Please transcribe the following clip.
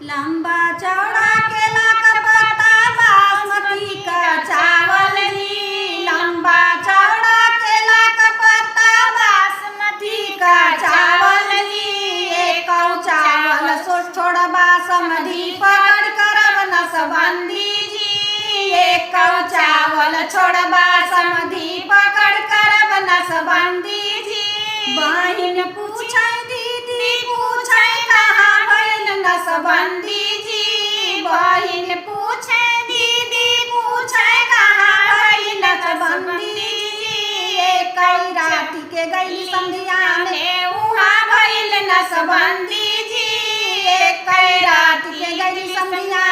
लंबा चौड़ा केला का पत्ता बासमती का चावल जी। लंबा चौड़ा केला का पत्ता बासमती का चावल जी। एक चावल छोड़ बासमती पकड़ कर नसबंदी जी। एक चावल छोड़ बासमती पकड़ कर नसबंदी जी। बहिन पूछे दीदी पूछे कहाँ भइल नसबंदी जी। बहिन पूछे दीदी पूछे कहाँ भइल नसबंदी जी। एक रात के गई संधिया में उहाँ भइल नसबंदी जी। एक रात के गई संधिया